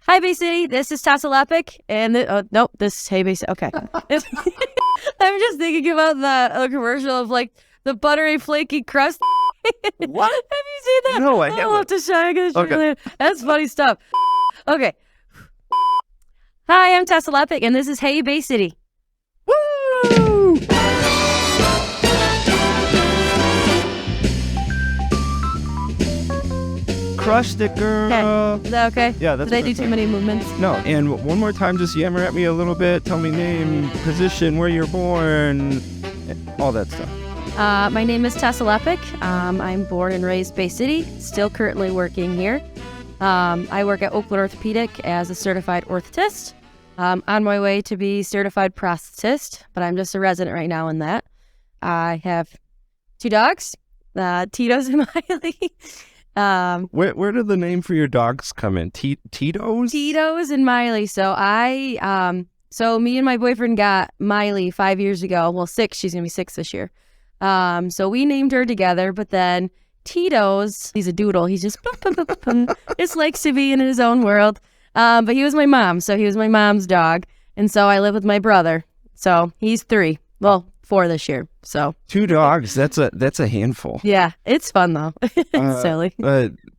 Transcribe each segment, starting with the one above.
Hi, Bay City. This is Tessa Leppek, and nope, this is Hey Bay City. Okay, I'm just thinking about the commercial of like the buttery, flaky crust. What? Have you seen that? No, I I'll haven't. have to show you. I'm gonna show you Okay. later. That's funny stuff. Okay. Hi, I'm Tessa Leppek, and this is Hey Bay City. Woo! Crushed it, girl. Okay. Is that okay? Yeah, that's Did I do perfect. too many movements? No, and one more time, just yammer at me a little bit. Tell me name, position, where you're born, all that stuff. My name is Tessa Leppek. I'm born and raised Bay City, still currently working here. I work at Oakland Orthopedic as a certified orthotist. On my way to be certified prosthetist, but I'm just a resident right now in that. I have 2 dogs, Tito's and Miley. Where did the name for your dogs come in? Tito's? Tito's and Miley. So me and my boyfriend got Miley 5 years ago. Well, 6. She's gonna be 6 this year. So we named her together. But then Tito's, he's a doodle. He's just just likes to be in his own world. But he was my mom, so he was my mom's dog, and so I live with my brother. So he's 3. Well, 4 this year. So 2 dogs. That's a handful. yeah, it's fun though. It's silly.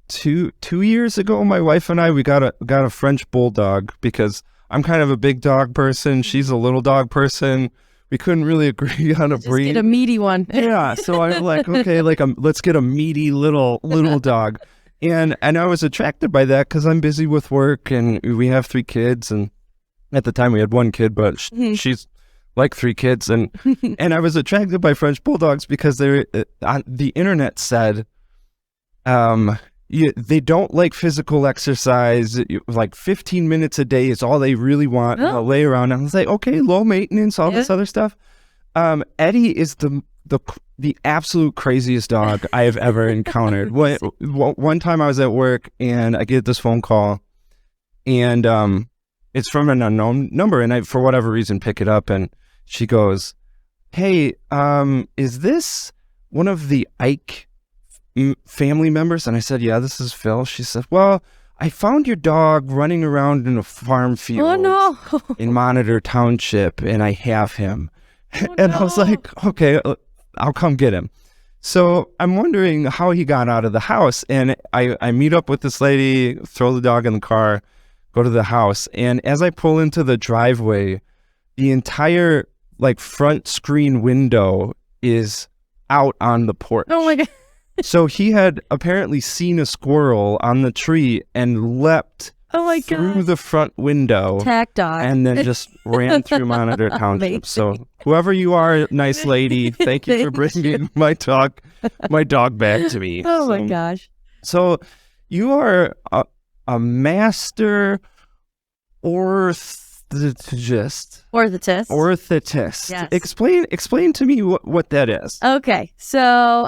2 years ago, my wife and I we got a French bulldog because I'm kind of a big dog person. She's a little dog person. We couldn't really agree on a Just breed. get a meaty one. Yeah, so I was like, okay, let's get a meaty little dog, and I was attracted by that because I'm busy with work and we have 3 kids, and at the time we had 1 kid, but she's like 3 kids, and and I was attracted by French bulldogs because they're on the internet said, they don't like physical exercise. Like 15 minutes a day is all they really want. Oh. They'll lay around. And I was like, okay, low maintenance, all this other stuff. Eddie is the absolute craziest dog I have ever encountered. One time I was at work and I get this phone call, and it's from an unknown number, and I, for whatever reason, pick it up, and she goes, "Hey, is this one of the Ike family members?" And I said, "Yeah, this is Phil." She said, "Well, I found your dog running around in a farm field Oh no! in Monitor Township, and I have him." And I was no. like, "Okay, I'll come get him." So I'm wondering how he got out of the house. And I meet up with this lady, throw the dog in the car, go to the house. And as I pull into the driveway, the entire front screen window is out on the porch. Oh my god! So he had apparently seen a squirrel on the tree and leapt Oh my through god! the front window Attack dog. and then just ran through Monitor Township. Amazing. So whoever you are, nice lady, thank you for bringing my dog back to me. Oh my gosh! So you are a master orthotist. Orthotist. Yes. Explain to me what that is. Okay, so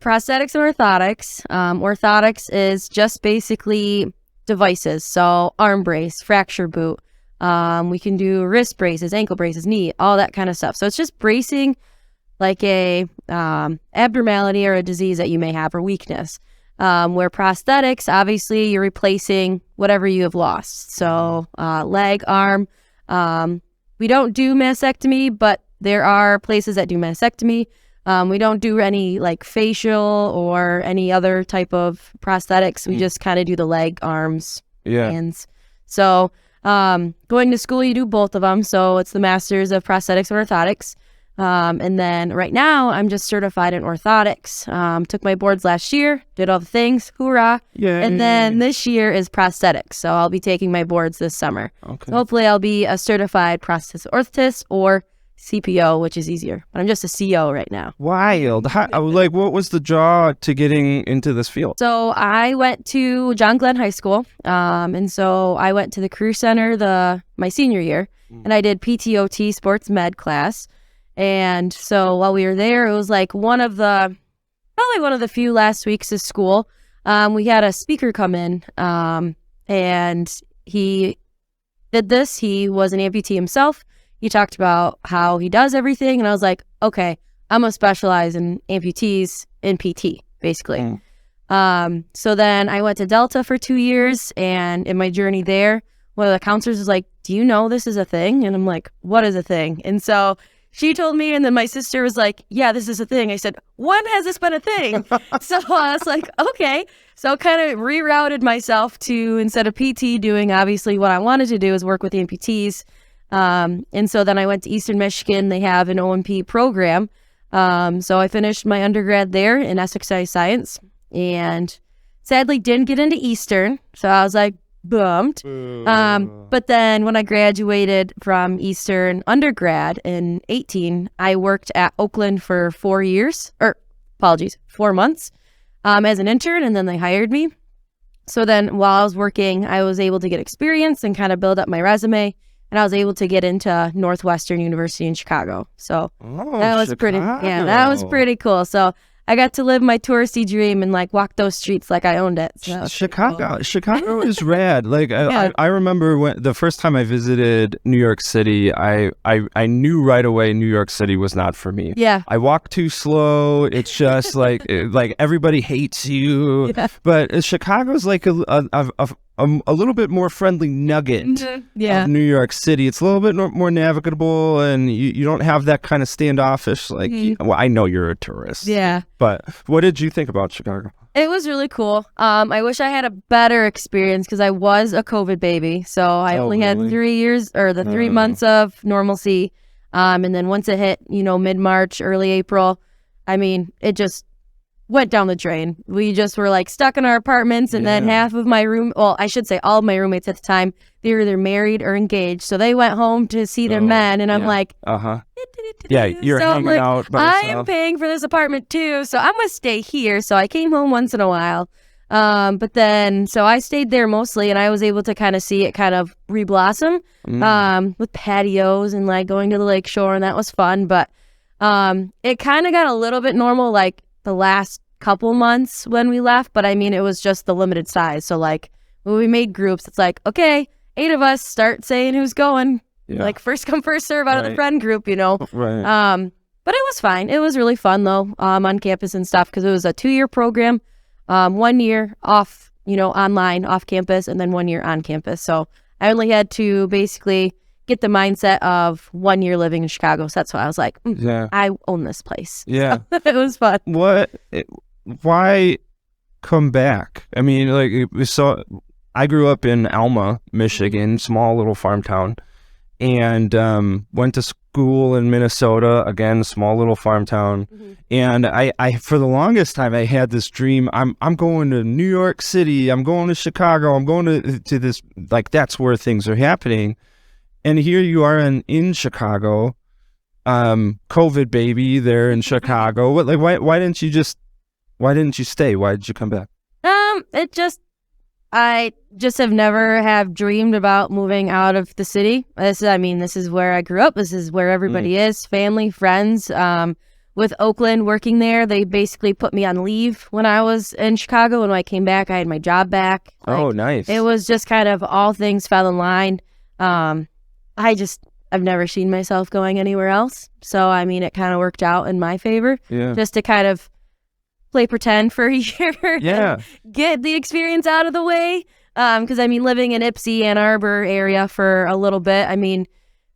prosthetics and orthotics. Orthotics is just basically devices. So arm brace, fracture boot. We can do wrist braces, ankle braces, knee, all that kind of stuff. So it's just bracing like a abnormality or a disease that you may have or weakness. Where prosthetics, obviously, you're replacing whatever you have lost. So leg, arm. We don't do mastectomy, but there are places that do mastectomy. We don't do any facial or any other type of prosthetics. We just kind of do the leg, arms, hands. So going to school, you do both of them. So it's the Masters of Prosthetics and Orthotics. And then right now, I'm just certified in orthotics. Took my boards last year, did all the things, hoorah. Yeah. And then this year is prosthetics. So I'll be taking my boards this summer. Okay. So hopefully I'll be a certified prosthetist orthotist or CPO, which is easier. But I'm just a CO right now. Wild. What was the draw to getting into this field? So I went to John Glenn High School. And so I went to the Career Center my senior year. And I did PTOT sports med class. And so while we were there, it was probably one of the few last weeks of school. We had a speaker come in, and he did this. He was an amputee himself. He talked about how he does everything. And I was like, okay, I'm going to specialize in amputees in PT, basically. So then I went to Delta for 2 years, and in my journey there, one of the counselors was like, do you know this is a thing? And I'm like, what is a thing? And so she told me, and then my sister was like, yeah, this is a thing. I said, when has this been a thing? So I was like, okay. So kind of rerouted myself to, instead of PT, doing obviously what I wanted to do is work with amputees. And so then I went to Eastern Michigan. They have an O&P program. So I finished my undergrad there in exercise science, and sadly didn't get into Eastern. So I was like, bummed. But then when I graduated from Eastern undergrad in 18, I worked at Oakland for 4 months, as an intern, and then they hired me. So then while I was working, I was able to get experience and kind of build up my resume, and I was able to get into Northwestern University in Chicago. So that was that was pretty cool. So I got to live my touristy dream and like walk those streets like I owned it. So Chicago is rad. Like I remember when the first time I visited New York City, I knew right away New York City was not for me. Yeah. I walk too slow. It's just like everybody hates you. Yeah. But Chicago's like a little bit more friendly nugget of New York City. It's a little bit more navigable, and you don't have that kind of standoffish, like, well, I know you're a tourist. Yeah. But what did you think about Chicago? It was really cool. I wish I had a better experience because I was a COVID baby. So I only had 3 years, or the 3 months of normalcy. And then once it hit, mid-March, early April, I mean, it just went down the drain. We just were like stuck in our apartments, and then half of my I should say all of my roommates at the time, they were either married or engaged. So they went home to see their men, and I'm like, yeah, you're hanging out by yourself. I am paying for this apartment too, so I'm gonna stay here. So I came home once in a while. But then, so I stayed there mostly, and I was able to kind of see it kind of reblossom, with patios and like going to the lake shore, and that was fun. But it kind of got a little bit normal like the last couple months when we left, but I mean, it was just the limited size. So like when we made groups, it's like, okay, 8 of us, start saying who's going, like first come, first serve out of the friend group, Right. But it was fine. It was really fun though, on campus and stuff, because it was a 2-year program, 1 year off, online, off campus, and then 1 year on campus. So I only had to basically get the mindset of 1 year living in Chicago. So that's why I was like, I own this place. Yeah. So it was fun. Why come back? I mean, like, so I grew up in Alma, Michigan, small little farm town, and went to school in Minnesota, again, small little farm town. And I for the longest time, I had this dream. I'm going to New York City. I'm going to Chicago. I'm going to this, like, that's where things are happening. And here you are in Chicago, COVID baby there in Chicago. Why didn't you stay? Why did you come back? I just have never have dreamed about moving out of the city. This is where I grew up. This is where everybody is, family, friends. With Oakland working there, they basically put me on leave when I was in Chicago. And when I came back, I had my job back. Oh, nice. It was just kind of all things fell in line. I've never seen myself going anywhere else. So, I mean, it kind of worked out in my favor. Yeah. Just to kind of play pretend for a year. Yeah. Get the experience out of the way. Because, I mean, living in Ypsi, Ann Arbor area for a little bit, I mean,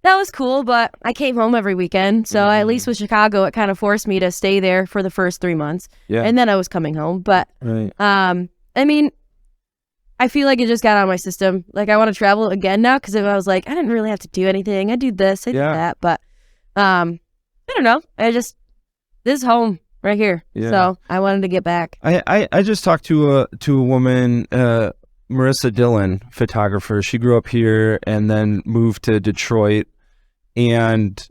that was cool, but I came home every weekend. So at least with Chicago, it kind of forced me to stay there for the first 3 months. Yeah. And then I was coming home. But, I mean, I feel like it just got out of my system. Like, I want to travel again now, because if I was like, I didn't really have to do anything. I do this, I do that. But I don't know. This is home right here. Yeah. So I wanted to get back. I just talked to a woman, Marissa Dillon, photographer. She grew up here and then moved to Detroit, and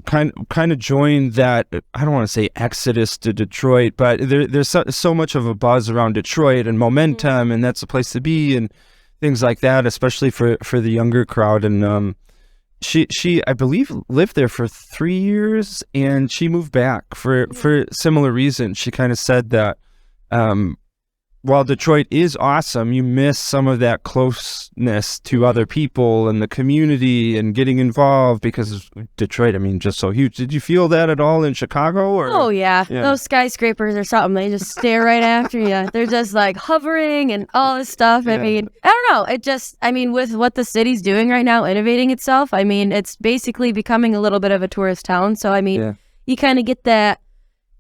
kind of joined that, I don't want to say exodus to Detroit, but there's so much of a buzz around Detroit and momentum, and that's a place to be and things like that, especially for the younger crowd. And she I believe lived there for 3 years, and she moved back for similar reasons. She kind of said that while Detroit is awesome, you miss some of that closeness to other people and the community and getting involved because Detroit, I mean, just so huge. Did you feel that at all in Chicago? Or? Oh, yeah. Those skyscrapers or something, they just stare right after you. They're just like hovering and all this stuff. I mean, I don't know. It just, I mean, with what the city's doing right now, innovating itself, I mean, it's basically becoming a little bit of a tourist town. So, I mean, you kind of get that,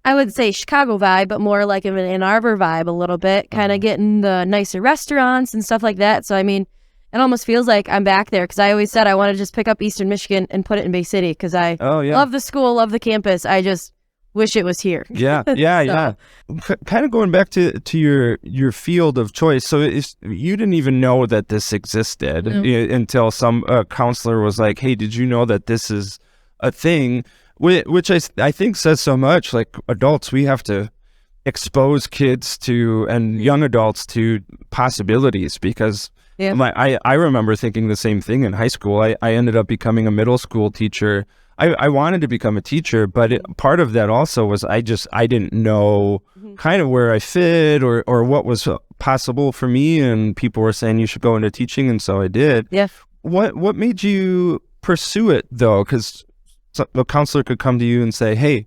I would say Chicago vibe, but more like an Ann Arbor vibe a little bit, kind of getting the nicer restaurants and stuff like that. So, I mean, it almost feels like I'm back there because I always said I want to just pick up Eastern Michigan and put it in Bay City because I love the school, love the campus. I just wish it was here. Yeah. Kind of going back to your field of choice. So you didn't even know that this existed until some counselor was like, hey, did you know that this is a thing? Which I think says so much. Like adults, we have to expose kids to and young adults to possibilities because I remember thinking the same thing in high school. I ended up becoming a middle school teacher. I wanted to become a teacher, but part of that also was I didn't know kind of where I fit or what was possible for me, and people were saying you should go into teaching, and so I did. Yeah. What made you pursue it though? Because a counselor could come to you and say, hey,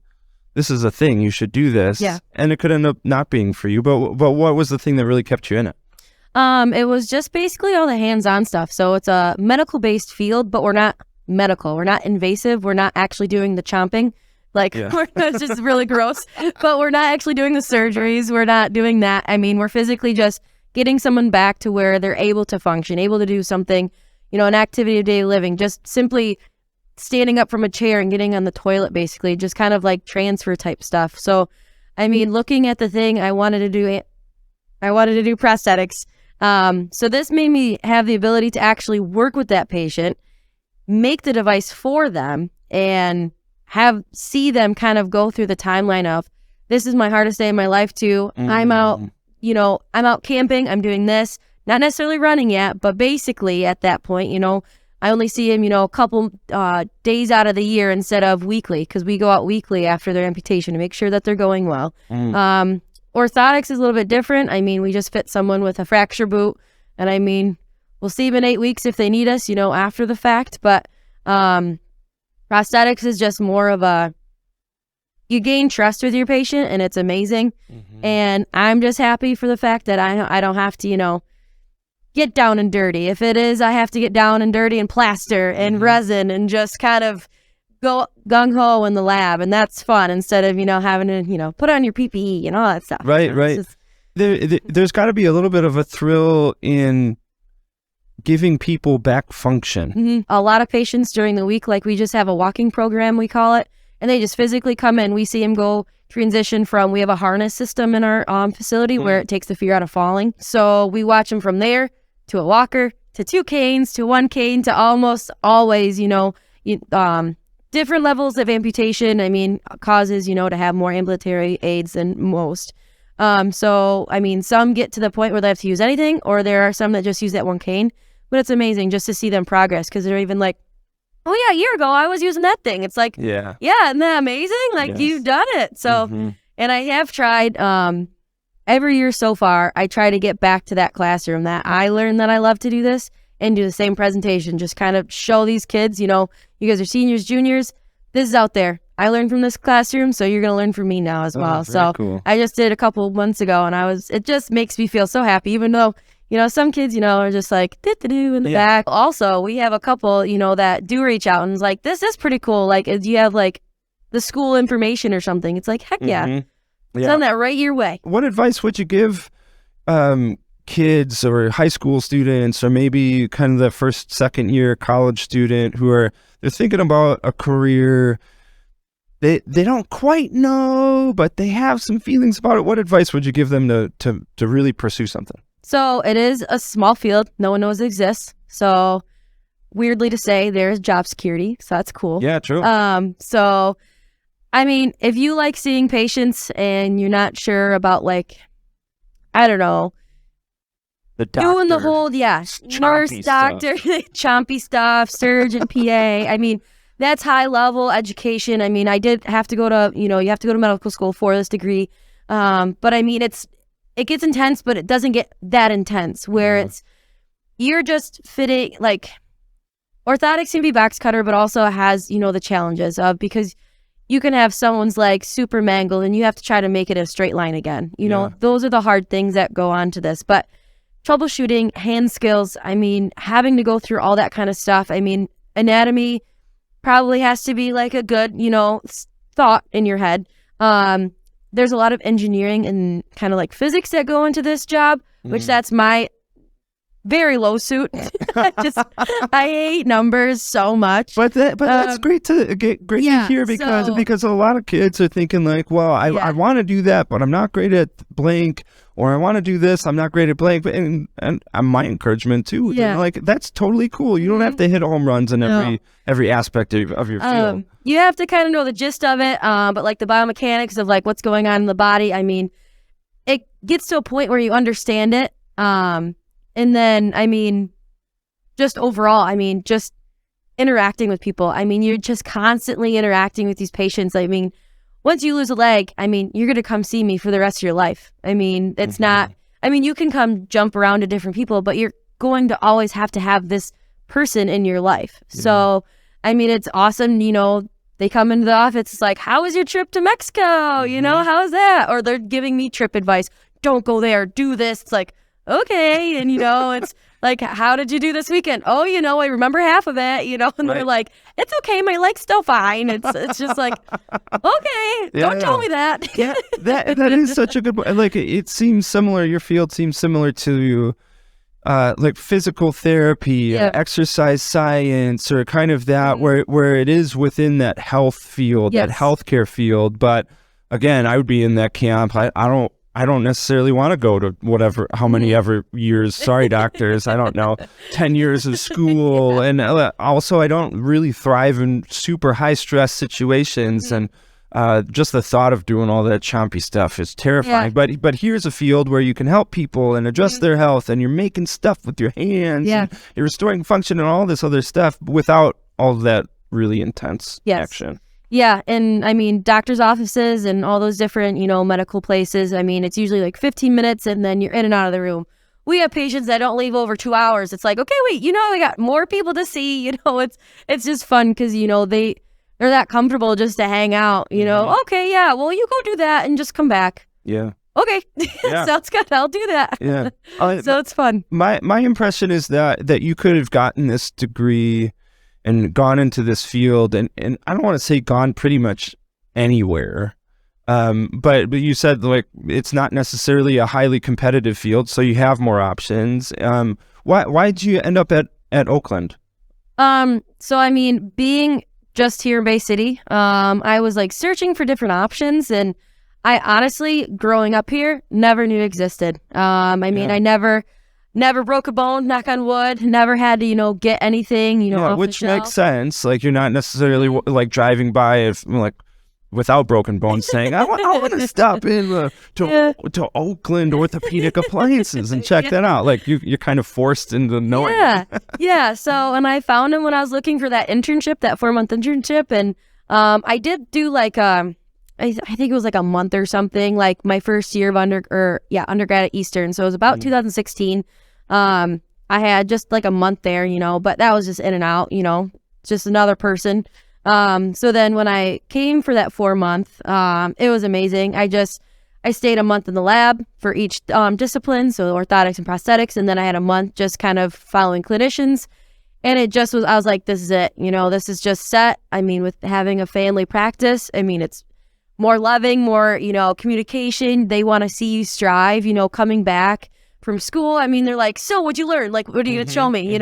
this is a thing, you should do this. Yeah. And it could end up not being for you. But what was the thing that really kept you in it? It was just basically all the hands-on stuff. So it's a medical-based field, but we're not medical. We're not invasive. We're not actually doing the chomping. Like, it's just really gross. But we're not actually doing the surgeries. We're not doing that. I mean, we're physically just getting someone back to where they're able to function, able to do something, you know, an activity of daily living, just simply standing up from a chair and getting on the toilet, basically, just kind of like transfer type stuff. So, I mean, looking at the thing, I wanted to do prosthetics. So this made me have the ability to actually work with that patient, make the device for them, and see them kind of go through the timeline of, this is my hardest day of my life too. I'm out camping, I'm doing this, not necessarily running yet, but basically at that point, you know, I only see him, you know, a couple days out of the year instead of weekly, because we go out weekly after their amputation to make sure that they're going well. Orthotics is a little bit different. I mean, we just fit someone with a fracture boot, and I mean, we'll see them in 8 weeks if they need us, you know, after the fact. But prosthetics is just more of you gain trust with your patient, and it's amazing. And I'm just happy for the fact that I don't have to, you know, get down and dirty. If it is, I have to get down and dirty and plaster and resin and just kind of go gung-ho in the lab, and that's fun instead of, you know, having to, you know, put on your PPE and all that stuff. Right. There's got to be a little bit of a thrill in giving people back function. A lot of patients during the week, like we just have a walking program, we call it, and they just physically come in. We see them go transition from, we have a harness system in our facility where it takes the fear out of falling. So we watch them from there to a walker, to 2 canes, to 1 cane, to almost always, you know, different levels of amputation. I mean, causes, you know, to have more ambulatory aids than most. So, I mean, some get to the point where they have to use anything, or there are some that just use that 1 cane. But it's amazing just to see them progress, because they're even like, oh yeah, a year ago I was using that thing. It's like, yeah, isn't that amazing? Like, you've done it. So, and I have tried, every year so far, I try to get back to that classroom that I learned that I love to do this, and do the same presentation. Just kind of show these kids, you know, you guys are seniors, juniors, this is out there. I learned from this classroom, so you're going to learn from me now as well. So cool. I just did a couple months ago, and it just makes me feel so happy, even though, you know, some kids, you know, are just like, do in the back. Also, we have a couple, you know, that do reach out and is like, this is pretty cool. Like, do you have like the school information or something? It's like, heck yeah. Send that right your way. What advice would you give kids or high school students, or maybe kind of the first, second year college student they're thinking about a career? They don't quite know, but they have some feelings about it. What advice would you give them to really pursue something? So it is a small field. No one knows it exists. So weirdly to say, there's job security. So that's cool. Yeah, true. So, I mean, if you like seeing patients and you're not sure about, like, I don't know, the doctor, doing the whole, nurse, doctor, chompy stuff, surgeon, PA. I mean, that's high level education. I mean, I did have to go to, you know, you have to go to medical school for this degree. But I mean, it gets intense, but it doesn't get that intense where you're just fitting, like orthotics can be box cutter, but also has, the challenges of, because you can have someone's leg super mangled and you have to try to make it a straight line again. Those are the hard things that go on to this. But troubleshooting, hand skills, having to go through all that kind of stuff. Anatomy probably has to be like a good, thought in your head. There's a lot of engineering and kind of like physics that go into this job, which that's my very low suit. I hate numbers so much. But that's great to hear, because a lot of kids are thinking like, well, I want to do that, but I'm not great at blank, or I want to do this, I'm not great at blank. And my encouragement too, like that's totally cool. You don't have to hit home runs in every aspect of your field. You have to kind of know the gist of it, but like the biomechanics of like what's going on in the body. It gets to a point where you understand it. And then, just overall, just interacting with people. You're just constantly interacting with these patients. Once you lose a leg, you're going to come see me for the rest of your life. It's not, you can come jump around to different people, but you're going to always have to have this person in your life. Yeah. So, it's awesome. They come into the office. It's like, how was your trip to Mexico? How is that? Or they're giving me trip advice. Don't go there. Do this. It's like, okay. And, it's like, how did you do this weekend? Oh, I remember half of it, and they're like, it's okay. My leg's still fine. It's just like, okay, don't tell me that. Yeah, that is such a good point. Like, it seems similar. Your field seems similar to like physical therapy, exercise science, or kind of that, where it is within that health field, that healthcare field. But again, I would be in that camp. I don't necessarily want to go to how many ever years, sorry doctors, I don't know, 10 years of school. And also I don't really thrive in super high stress situations. And just the thought of doing all that chompy stuff is terrifying. But here's a field where you can help people and adjust their health, and you're making stuff with your hands. And you're restoring function and all this other stuff without all that really intense action. Yeah, and doctor's offices and all those different, medical places, it's usually like 15 minutes and then you're in and out of the room. We have patients that don't leave over 2 hours. It's like, okay, wait, we got more people to see, it's just fun because, they're that comfortable just to hang out, okay, yeah, well, you go do that and just come back. Yeah. Okay, sounds good. I'll do that. Yeah. So it's fun. My impression is that you could have gotten this degree and gone into this field, and I don't want to say gone pretty much anywhere, but you said like it's not necessarily a highly competitive field, so you have more options. Why did you end up at Oakland? So being just here in Bay City, I was like searching for different options, and I honestly, growing up here, never knew existed. I never broke a bone, knock on wood, never had to, get anything, off which the shelf. Makes sense. Like, you're not necessarily like driving by without broken bones saying, I want to stop in to Oakland Orthopedic Appliances and check that out. Like, you're kind of forced into knowing. Yeah. So, and I found him when I was looking for that internship, that 4-month internship. And I did do like, I think it was like a month or something, like my first year of undergrad at Eastern. So it was about 2016. I had just like a month there, but that was just in and out, just another person. So then when I came for that 4-month, it was amazing. I stayed a month in the lab for each discipline, so orthotics and prosthetics, and then I had a month just kind of following clinicians. And it just was, I was like, this is it, this is just set. With having a family practice, it's more loving, more, communication. They want to see you strive, coming back from school. They're like, so what'd you learn? Like, what are you going to show me?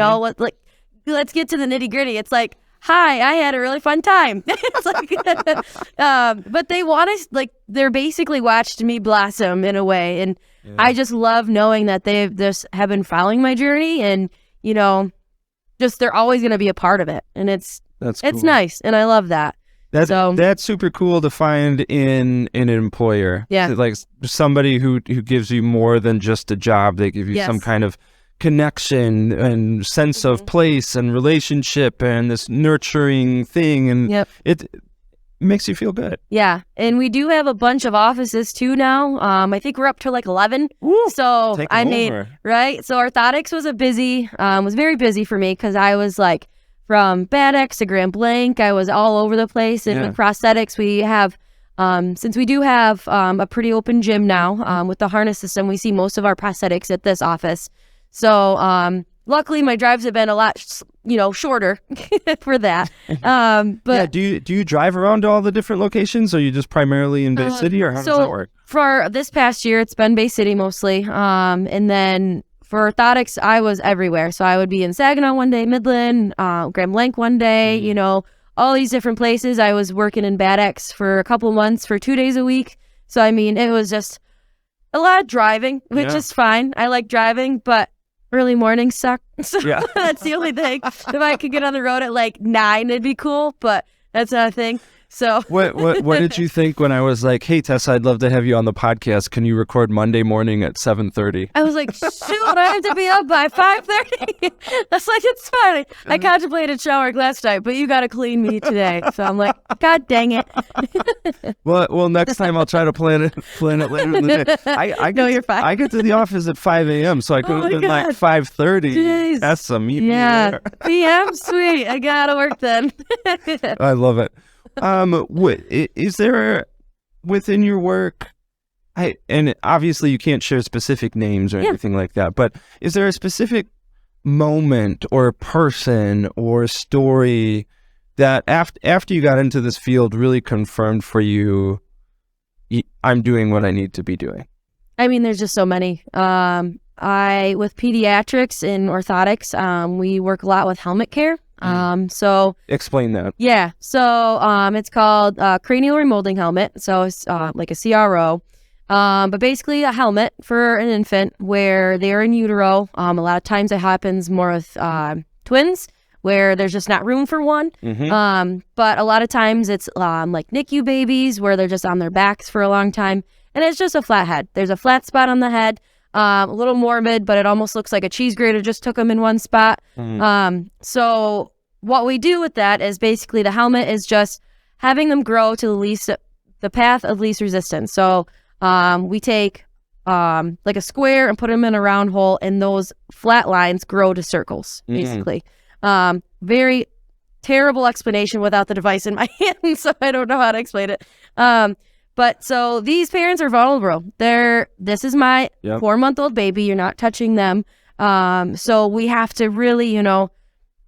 Let's get to the nitty gritty. It's like, hi, I had a really fun time. It's like, but they want to, like, they're basically watched me blossom in a way. And I just love knowing that they just have been following my journey, and, just, they're always going to be a part of it. And it's nice. And I love that. That's super cool to find in an employer. Yeah. Like somebody who gives you more than just a job. They give you some kind of connection and sense of place and relationship and this nurturing thing. And makes you feel good. Yeah. And we do have a bunch of offices too now. I think we're up to like 11. Woo, so take I 'em mean, over. right. So orthotics was very busy for me because I was like from Bad X to Grand Blanc. I was all over the place. And with prosthetics, we have, since we do have a pretty open gym now with the harness system, we see most of our prosthetics at this office. So luckily, my drives have been a lot, shorter for that. But do you drive around to all the different locations, or are you just primarily in Bay City, or how does that work? For this past year, it's been Bay City mostly. And then for orthotics, I was everywhere. So I would be in Saginaw one day, Midland, Grand Blanc one day, all these different places. I was working in Bad X for a couple months for 2 days a week. So, I mean, it was just a lot of driving, which is fine. I like driving, but early mornings suck. So that's the only thing. If I could get on the road at like 9, it'd be cool, but that's not a thing. So what did you think when I was like, hey, Tessa, I'd love to have you on the podcast. Can you record Monday morning at 7:30? I was like, shoot, I have to be up by 5:30. That's like, it's fine. I contemplated showering last night, but you got to clean me today. So I'm like, God dang it. Well, next time I'll try to plan it later in the day. No, you're fine. I get to the office at 5 a.m., so I could have been like 5:30. Jeez. That's some meat. Yeah, PM, sweet. I got to work then. I love it. Is there within your work, and obviously you can't share specific names or anything like that, but is there a specific moment or person or story that after you got into this field really confirmed for you, I'm doing what I need to be doing? I mean, there's just so many. With pediatrics and orthotics, we work a lot with helmet care. So explain that. Yeah. So, it's called cranial remolding helmet. So it's like a CRO. But basically a helmet for an infant where they're in utero. A lot of times it happens more with twins where there's just not room for one. But a lot of times it's like NICU babies where they're just on their backs for a long time. And it's just a flat head. There's a flat spot on the head. A little morbid, but it almost looks like a cheese grater just took them in one spot. So what we do with that is basically the helmet is just having them grow to the path of least resistance. So we take like a square and put them in a round hole, and those flat lines grow to circles, basically. Very terrible explanation without the device in my hand, so I don't know how to explain it. But so these parents are vulnerable. This is my 4-month-old baby. You're not touching them. So we have to really,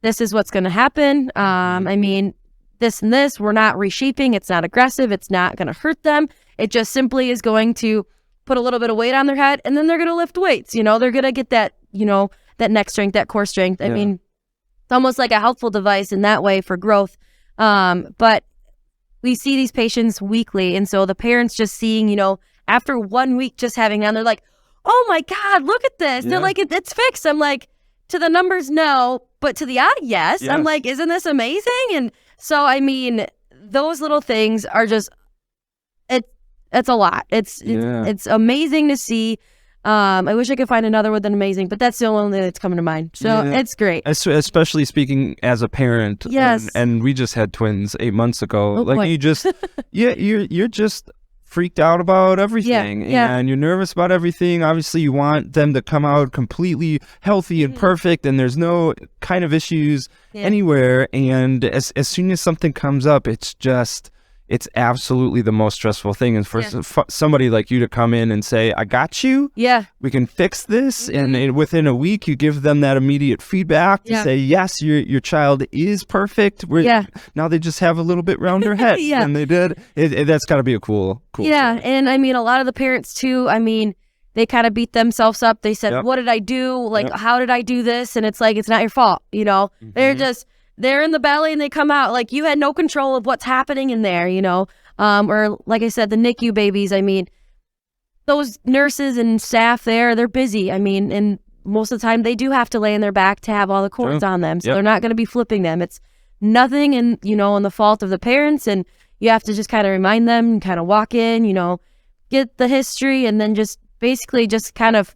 this is what's going to happen. I mean, this and this, we're not reshaping. It's not aggressive. It's not going to hurt them. It just simply is going to put a little bit of weight on their head, and then they're going to lift weights. They're going to get that, that neck strength, that core strength. I mean, it's almost like a helpful device in that way for growth. But we see these patients weekly. And so the parents just seeing, after 1 week just having them, they're like, oh my God, look at this. They're like, it's fixed. I'm like, to the numbers, no, but to the eye, yes. I'm like, isn't this amazing? And so, I mean, those little things are just, it's a lot. It's amazing to see. I wish I could find another word than amazing, but that's the only that's coming to mind. So it's great. Especially speaking as a parent. Yes. And we just had twins 8 months ago. Oh, boy. You just, you're just freaked out about everything. And you're nervous about everything. Obviously, you want them to come out completely healthy and perfect, and there's no kind of issues anywhere. And as soon as something comes up, it's absolutely the most stressful thing. And for somebody like you to come in and say, I got you. Yeah. We can fix this. And within a week, you give them that immediate feedback to say, yes, your child is perfect. Now they just have a little bit rounder head than they did. That's got to be a cool story. And I mean, a lot of the parents too, I mean, they kind of beat themselves up. They said, what did I do? Like, how did I do this? And it's like, it's not your fault. They're in the belly and they come out like you had no control of what's happening in there, or like I said, the NICU babies. I mean, those nurses and staff they're busy. I mean, and most of the time they do have to lay in their back to have all the cords on them. So they're not going to be flipping them. It's nothing in the fault of the parents. And you have to just kind of remind them and kind of walk in, get the history, and then just basically just kind of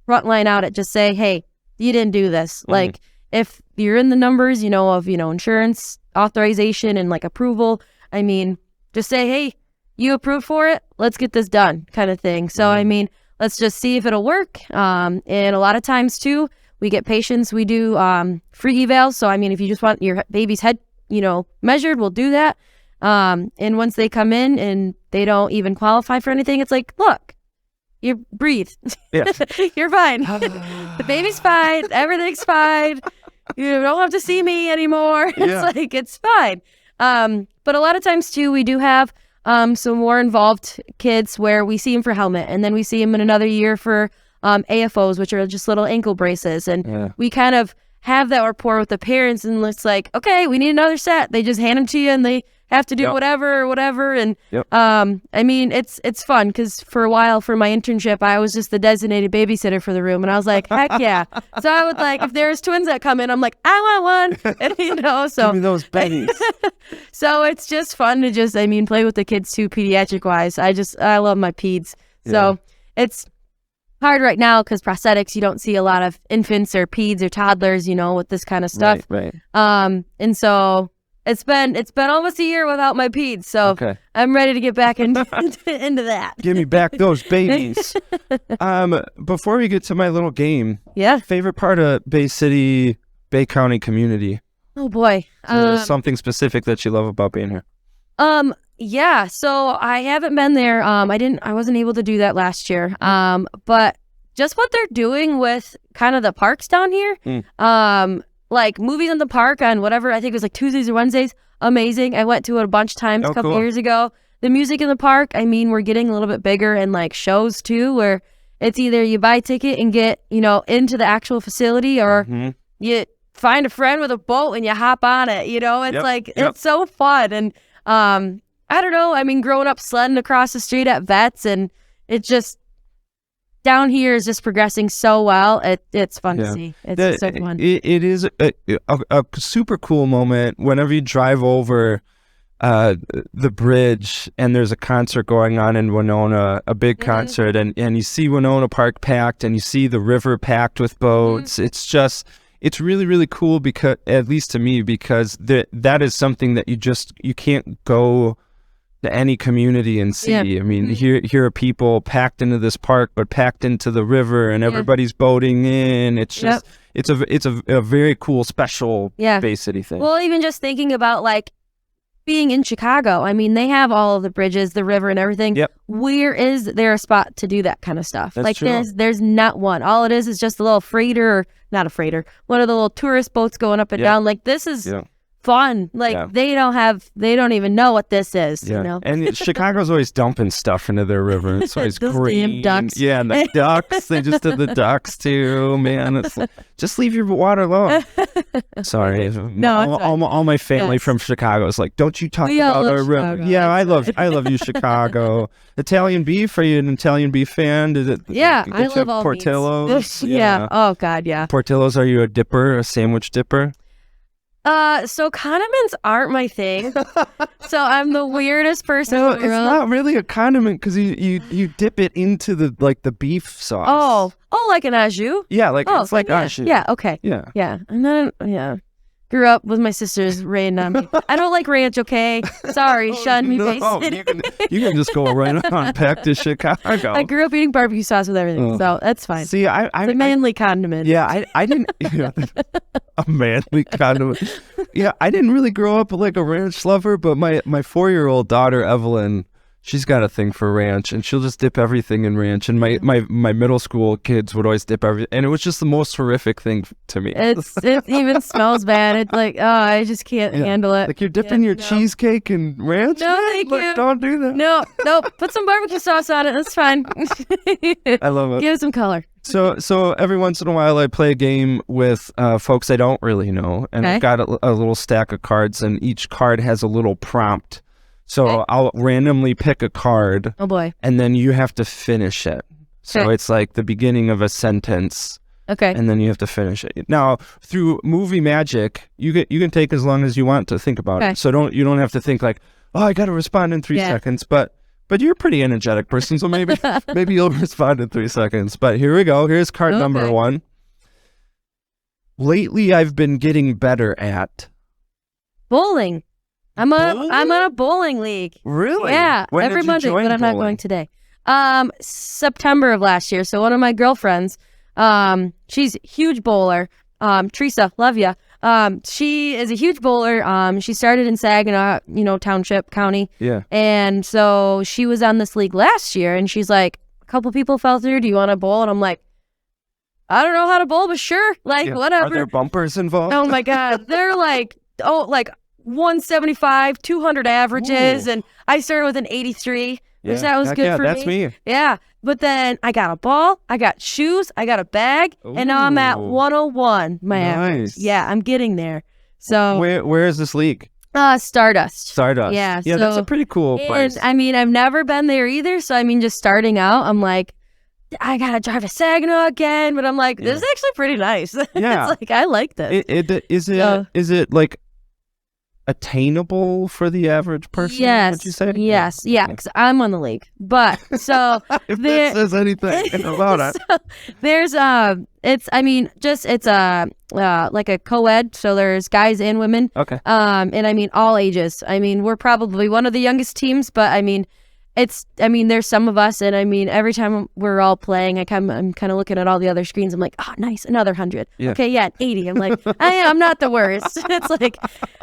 front line out it. Just say, hey, you didn't do this. Like, if you're in the numbers, of insurance authorization and like approval, I mean, just say, hey, you approved for it, let's get this done, kind of thing. So I mean, let's just see if it'll work. And a lot of times too, we get patients, we do free evals. So I mean, if you just want your baby's head, measured, we'll do that. And once they come in and they don't even qualify for anything, it's like, look, you breathe. Yeah. You're fine. The baby's fine. Everything's fine. You don't have to see me anymore. It's like, it's fine. But a lot of times too, we do have some more involved kids where we see them for helmet, and then we see them in another year for AFOs, which are just little ankle braces. And we kind of have that rapport with the parents, and it's like, okay, we need another set. They just hand them to you and they have to do whatever. And I mean, it's fun because for a while for my internship, I was just the designated babysitter for the room, and I was like, heck yeah. So I would like, if there's twins that come in, I'm like, I want one. And so give me those babies. So it's just fun to just, play with the kids too, pediatric wise. I love my peds. So it's hard right now because prosthetics, you don't see a lot of infants or peds or toddlers, with this kind of stuff. Right. And so it's been almost a year without my peds, so I'm ready to get back into that. Give me back those babies. Before we get to my little game, favorite part of Bay City, Bay County community? Oh boy, something specific that you love about being here? Yeah, so I haven't been there. I wasn't able to do that last year. But just what they're doing with kind of the parks down here. Like movies in the park on whatever, I think it was like Tuesdays or Wednesdays. Amazing. I went to it a bunch of times a couple years ago. The music in the park, we're getting a little bit bigger, and like shows too, where it's either you buy a ticket and get, into the actual facility, or you find a friend with a boat and you hop on it. It's it's so fun. And I don't know. Growing up sledding across the street at Vets, and it just, down here is just progressing so well. It's fun to see. It's so fun. It is a super cool moment whenever you drive over the bridge and there's a concert going on in Winona, a big concert, and you see Winona Park packed and you see the river packed with boats. It's really, really cool, because, at least to me, because that is something that you can't go to any community and see. Here are people packed into this park, but packed into the river, and everybody's boating in. It's just, it's a very cool, special Bay City thing. Well, even just thinking about like being in Chicago, they have all of the bridges, the river, and everything. Where is there a spot to do that kind of stuff? That's true. There's not one. All it is just a little freighter, or not a freighter, one of the little tourist boats going up and down. Like, this is fun. Like, they don't even know what this is. And Chicago's always dumping stuff into their river. It's always green. Damn ducks. Yeah, and the ducks. They just did the ducks too, man. It's like, just leave your water alone. Sorry. No, all my family from Chicago is like, don't you talk about our river. Yeah, I love you, Chicago. Italian beef. Are you an Italian beef fan? Did it? I love all Portillo's. Yeah. Oh God, yeah. Portillo's. Are you a dipper? A sandwich dipper? So condiments aren't my thing. So I'm the weirdest person. No, it's not really a condiment, because you dip it into the beef sauce. Oh, like an au jus? Yeah, it's like au jus. Yeah, okay. Yeah. And then grew up with my sisters raising on me. I don't like ranch, okay? Sorry, shun me, Bay City. You can just go right on back to Chicago. I grew up eating barbecue sauce with everything, so that's fine. See, it's a manly condiment. Yeah, I didn't. A manly condiment. Yeah, I didn't really grow up like a ranch lover, but my 4-year-old daughter Evelyn, she's got a thing for ranch, and she'll just dip everything in ranch. And my middle school kids would always dip everything, and it was just the most horrific thing to me. It even smells bad. It's like, I just can't handle it. Like, you're dipping your cheesecake in ranch? No, thank you. Don't do that. No. Put some barbecue sauce on it. That's fine. I love it. Give it some color. So every once in a while I play a game with folks I don't really know, and I've got a little stack of cards, and each card has a little prompt. So I'll randomly pick a card. Oh boy. And then you have to finish it. So it's like the beginning of a sentence. Okay. And then you have to finish it. Now, through movie magic, you can take as long as you want to think about it. So you don't have to think like, oh, I got to respond in 3 seconds. But you're a pretty energetic person, so maybe you'll respond in 3 seconds. But here we go. Here's card number 1. Lately, I've been getting better at bowling. I'm on a bowling league. Really? Yeah, When every did you Monday, join but I'm not bowling? going today. September of last year. So one of my girlfriends, she's a huge bowler. Teresa, love ya. She is a huge bowler. She started in Saginaw, Township, county. Yeah. And so she was on this league last year, and she's like, a couple people fell through. Do you want to bowl? And I'm like, I don't know how to bowl, but sure, Yeah. whatever. Are there bumpers involved? Oh my God. They're like 175, 200 averages. Ooh. And I started with an 83, Yeah. which that was Heck good yeah, for that's me. me. Yeah. But then I got a ball, I got shoes, I got a bag, and now I'm at Ooh. 101. My average. Nice. Yeah, I'm getting there. So Where is this league? Stardust. Stardust. Yeah. Yeah, that's a pretty cool place. And I mean, I've never been there either. So I mean, just starting out, I'm like, I gotta drive to Saginaw again, but I'm like, this is actually pretty nice. Yeah. It's like I like this. Is it like attainable for the average person? Yes. Would you say? Yes. Yeah. Because I'm on the league, but so If there- that says anything about it. so there's it's like a co-ed, so there's guys and women. Okay. And I mean all ages. I mean we're probably one of the youngest teams, but I mean there's some of us, and I mean every time we're all playing, I'm kind of looking at all the other screens. I'm like, oh, nice, another 100. Yeah. Okay, yeah, 80. I'm like, I'm not the worst. It's like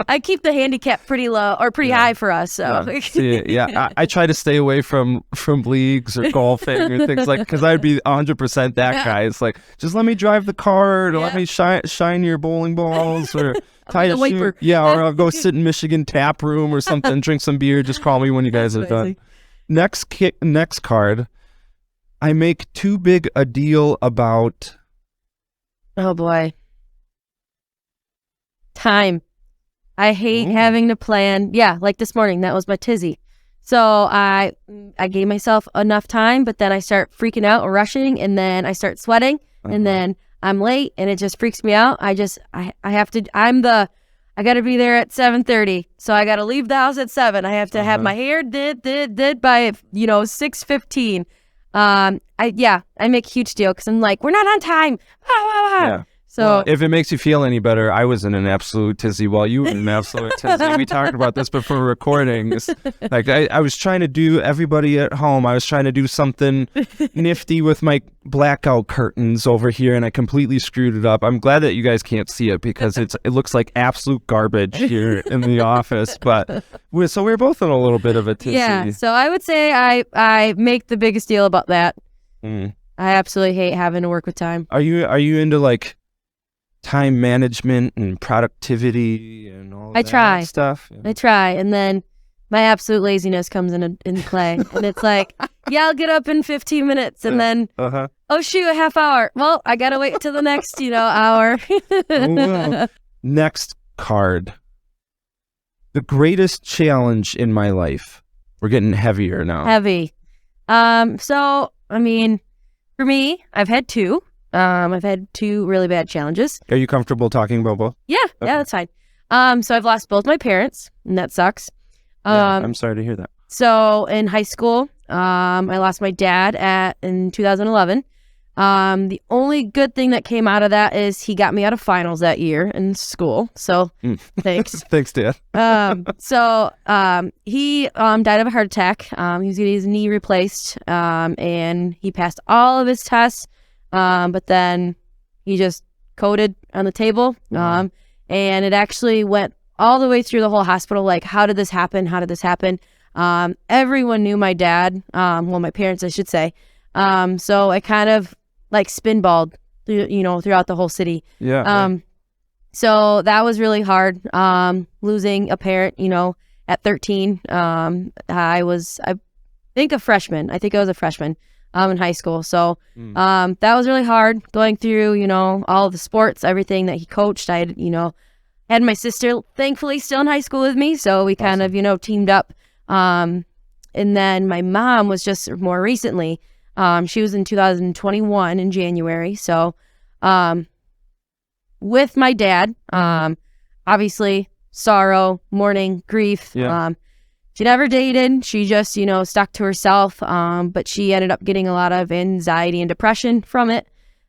I keep the handicap pretty low or pretty high for us. So I try to stay away from leagues or golfing or things like, because I'd be 100% that guy. It's like, just let me drive the cart, or let me shine your bowling balls, or tie a shoe. Yeah, or I'll go sit in Michigan tap room or something, drink some beer. Just call me when you guys are done. Next card. I make too big a deal about. Oh boy. Time. I hate having to plan. Yeah, like this morning, that was my tizzy. So I gave myself enough time, but then I start freaking out or rushing, and then I start sweating, and then I'm late, and it just freaks me out. I have to. I got to be there at 7:30, so I got to leave the house at 7. I have to have my hair did by 6:15. I make a huge deal because I'm like, we're not on time. Yeah. So well, if it makes you feel any better, I was in an absolute tizzy while you were in an absolute tizzy. We talked about this before recording. It's like I was trying to do, everybody at home, I was trying to do something nifty with my blackout curtains over here, and I completely screwed it up. I'm glad that you guys can't see it because it looks like absolute garbage here in the office. But we're both in a little bit of a tizzy. Yeah, so I would say I make the biggest deal about that. I absolutely hate having to work with time. Are you into like time management and productivity and all that stuff? I try, and then my absolute laziness comes in play, and it's like, I'll get up in 15 minutes, and then oh shoot, a half hour. Well, I gotta wait till the next hour. Next card. The greatest challenge in my life. We're getting heavier now. Heavy. So I mean, for me, I've had two. I've had two really bad challenges. Are you comfortable talking about both? Yeah, that's fine. So I've lost both my parents, and that sucks. I'm sorry to hear that. So in high school, I lost my dad in 2011. The only good thing that came out of that is he got me out of finals that year in school. So thanks. Thanks, Dad. So he died of a heart attack. He was getting his knee replaced, and he passed all of his tests. But then he just coded on the table. And it actually went all the way through the whole hospital. Like, how did this happen? How did this happen? Everyone knew my dad. Well, my parents, I should say. So I kind of like spinballed, throughout the whole city. Yeah. So that was really hard. Losing a parent, at 13. I think a freshman. I think I was a freshman. In high school. So that was really hard going through, all the sports, everything that he coached. I had my sister, thankfully, still in high school with me. So we kind of, teamed up. And then my mom was just more recently. She was in 2021 in January. So with my dad, obviously, sorrow, mourning, grief. Yeah. She never dated. She just, stuck to herself. But she ended up getting a lot of anxiety and depression from it.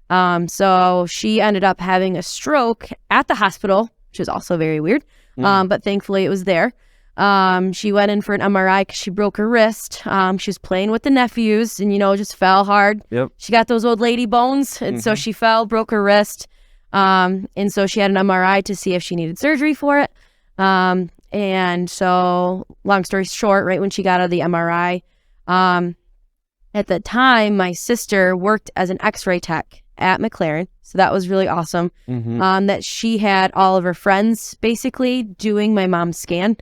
So she ended up having a stroke at the hospital, which was also very weird. But thankfully it was there. She went in for an MRI because she broke her wrist. She was playing with the nephews and, just fell hard. Yep. She got those old lady bones. And so she fell, broke her wrist. And so she had an MRI to see if she needed surgery for it. And so long story short, right when she got out of the MRI, at the time, my sister worked as an x-ray tech at McLaren. So that was really awesome. That she had all of her friends basically doing my mom's scan.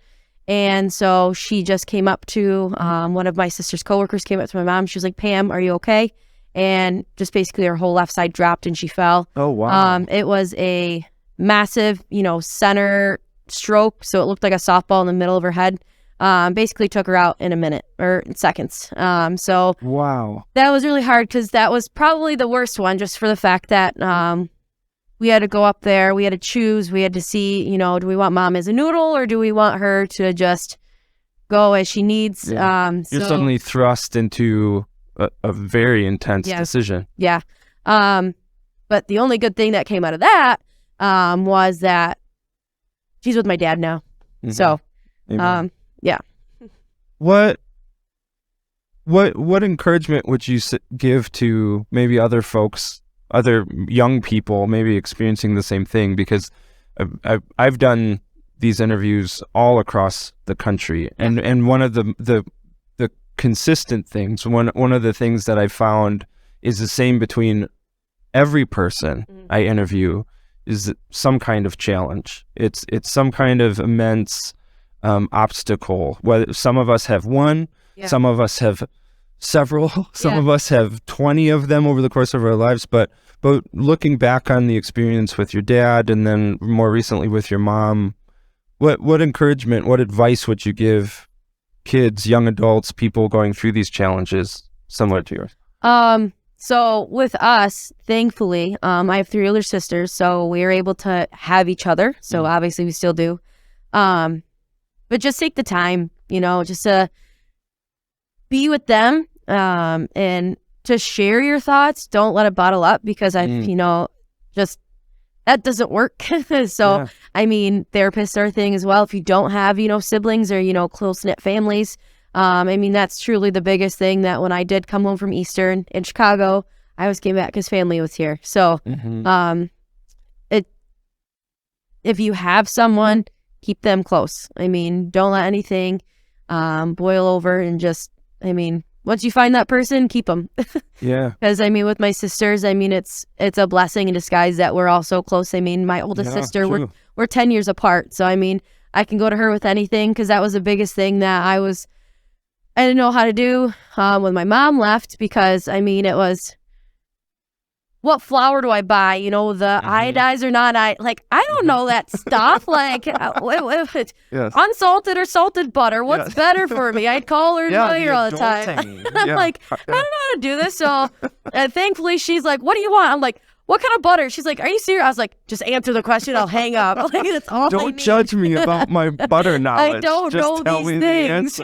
And so she just came up to one of my sister's coworkers came up to my mom. She was like, Pam, are you okay? And just basically her whole left side dropped and she fell. Oh, wow. It was a massive, center stroke. So it looked like a softball in the middle of her head. Basically took her out in a minute or seconds. So wow, that was really hard because that was probably the worst one just for the fact that we had to go up there. We had to choose. We had to see, do we want mom as a noodle or do we want her to just go as she needs? Yeah. You're suddenly thrust into a very intense decision. Yeah. But the only good thing that came out of that was that she's with my dad now. So, yeah. What encouragement would you give to maybe other folks, other young people, maybe experiencing the same thing? Because I've done these interviews all across the country, and one of the consistent things, one of the things that I found is the same between every person I interview is some kind of challenge. It's some kind of immense obstacle. Whether some of us have one, some of us have several, some of us have 20 of them over the course of our lives. But looking back on the experience with your dad and then more recently with your mom, what encouragement, what advice would you give kids, young adults, people going through these challenges similar to yours? So with us, thankfully, I have 3 older sisters, so we are able to have each other. So obviously we still do. But just take the time, just to be with them, and to share your thoughts. Don't let it bottle up because just that doesn't work. So, I mean, therapists are a thing as well. If you don't have, siblings or, close-knit families, that's truly the biggest thing that when I did come home from Eastern in Chicago, I always came back because family was here. So, if you have someone, keep them close. Don't let anything boil over and just, once you find that person, keep them. Yeah. Because, with my sisters, it's a blessing in disguise that we're all so close. My oldest sister, we're 10 years apart. So, I can go to her with anything because that was the biggest thing that I didn't know how to do when my mom left because, it was, what flour do I buy? The iodized or not? I don't know that stuff. Unsalted or salted butter. What's better for me? I'd call her and tell her all the time. I'm like, I don't know how to do this. So thankfully she's like, what do you want? I'm like, what kind of butter? She's like, are you serious? I was like, just answer the question. I'll hang up. That's all Don't judge me about my butter knowledge. I don't just know these things.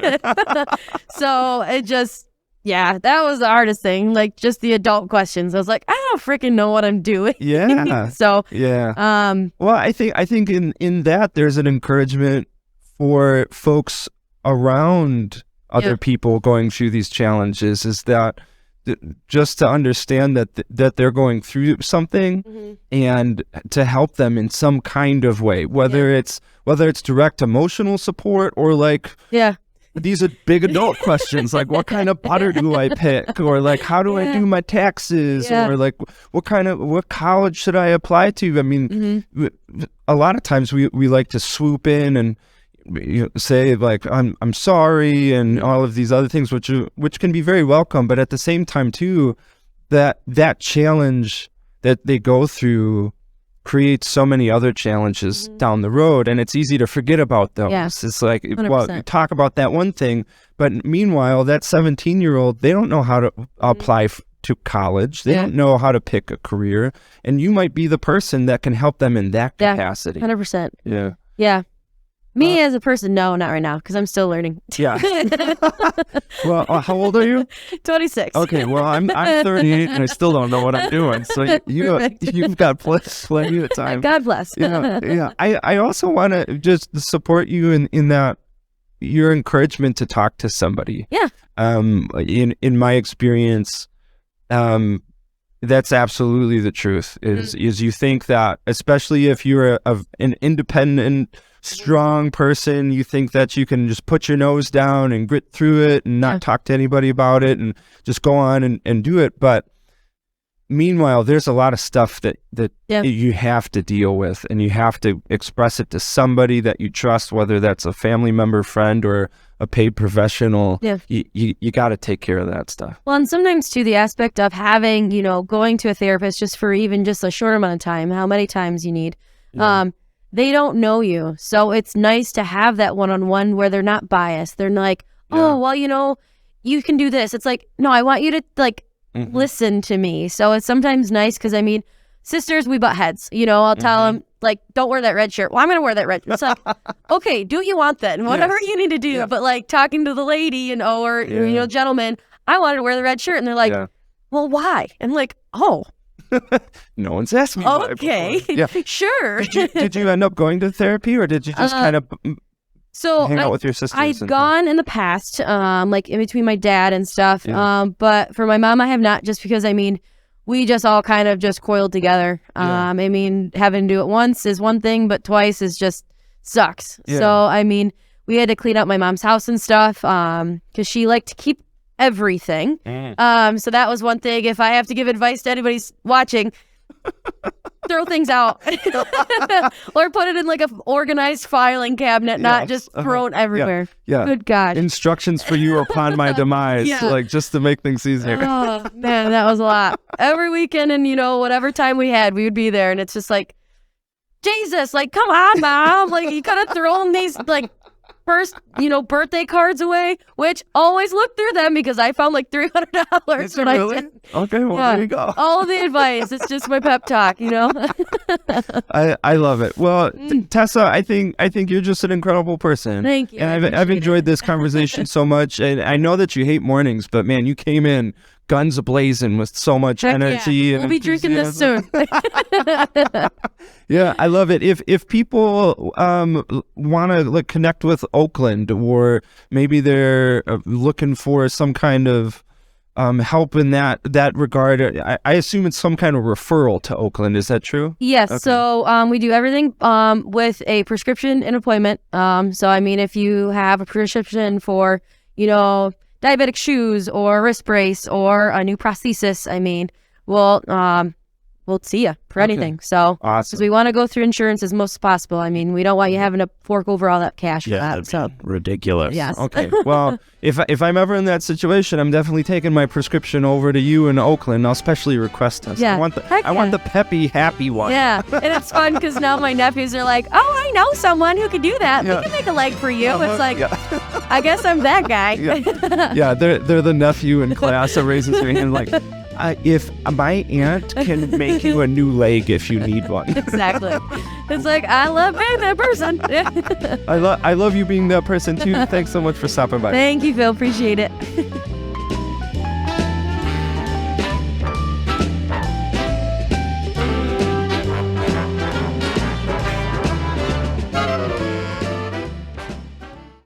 So it just... yeah, that was the hardest thing, just the adult questions. I was like, I don't freaking know what I'm doing. Yeah. So, well, I think in that there's an encouragement for folks around other people going through these challenges is that just to understand that they're going through something and to help them in some kind of way, whether it's direct emotional support or these are big adult questions, like what kind of butter do I pick, or how do I do my taxes, or what college should I apply to? A lot of times we like to swoop in and say I'm sorry and all of these other things, which can be very welcome, but at the same time too, that challenge that they go through creates so many other challenges down the road, and it's easy to forget about those. It's like, 100%. Well, you talk about that one thing, but meanwhile, that 17-year-old, they don't know how to apply to college. They don't know how to pick a career, and you might be the person that can help them in that capacity. 100%. Yeah. Yeah. Me as a person, no, not right now, because I'm still learning. Yeah. Well, how old are you? 26. Okay, well, I'm 38, and I still don't know what I'm doing. So you've got plenty of time. God bless. Yeah. I also want to just support you in that your encouragement to talk to somebody. Yeah. In my experience, that's absolutely the truth. Is you think that, especially if you're an independent, strong person, you think that you can just put your nose down and grit through it and not talk to anybody about it and just go on and do it. But meanwhile, there's a lot of stuff that you have to deal with, and you have to express it to somebody that you trust, whether that's a family member, friend, or a paid professional. Yeah. You got to take care of that stuff. Well, and sometimes too, the aspect of having, going to a therapist just for even just a short amount of time, how many times you need. Yeah. They don't know you. So it's nice to have that one-on-one where they're not biased. They're like, oh, well, you can do this. It's like, no, I want you to listen to me. So it's sometimes nice because, sisters, we butt heads. I'll tell them, don't wear that red shirt. Well, I'm going to wear that red. It's like, okay, do what you want then. Whatever you need to do. Yeah. But talking to the lady, or, gentleman, I wanted to wear the red shirt. And they're like, well, why? And I'm like, oh. No one's asked me. Okay. Yeah. Sure. Did you end up going to therapy, or did you just kind of hang out with your sisters? I've gone in the past, in between my dad and stuff. Yeah. But for my mom, I have not, just because, we just all kind of just coiled together. Having to do it once is one thing, but twice is just sucks. Yeah. So, we had to clean up my mom's house and stuff because she liked to keep everything. So that was one thing. If I have to give advice to anybody watching, throw things out or put it in an organized filing cabinet, not just thrown everywhere. Yeah. Good God. Instructions for you upon my demise, just to make things easier. Oh man, that was a lot. Every weekend, and whatever time we had, we would be there, and it's just like, Jesus, come on, Mom, you could have thrown these first, birthday cards away, which always look through them because I found $300. Is it really? Okay, well, there you go. All the advice. It's just my pep talk, I love it. Well, Tessa, I think you're just an incredible person. Thank you. And I've enjoyed this conversation so much. And I know that you hate mornings, but man, you came in guns ablazing with so much energy. Yeah. We'll be drinking this soon. Yeah, I love it. If people want to connect with Oakland, or maybe they're looking for some kind of help in that regard, I assume it's some kind of referral to Oakland. Is that true? Yes. Okay. So we do everything with a prescription and appointment. So if you have a prescription for diabetic shoes or a wrist brace or a new prosthesis, we'll see you for anything. So, awesome. Because we want to go through insurance as most possible. We don't want you having to fork over all that cash. Yeah, for that, ridiculous. Yes. Okay. Well, if I'm ever in that situation, I'm definitely taking my prescription over to you in Oakland. I'll specially request us. Yeah. I want the peppy, happy one. Yeah, and it's fun because now my nephews are like, "Oh, I know someone who can do that. Yeah. We can make a leg for you." It's like, I guess I'm that guy. Yeah, they're the nephew in class that raises their hand like, if my aunt can make you a new leg if you need one. Exactly. It's like, I love being that person. I love you being that person too. Thanks so much for stopping by. Thank you, Phil. Appreciate it.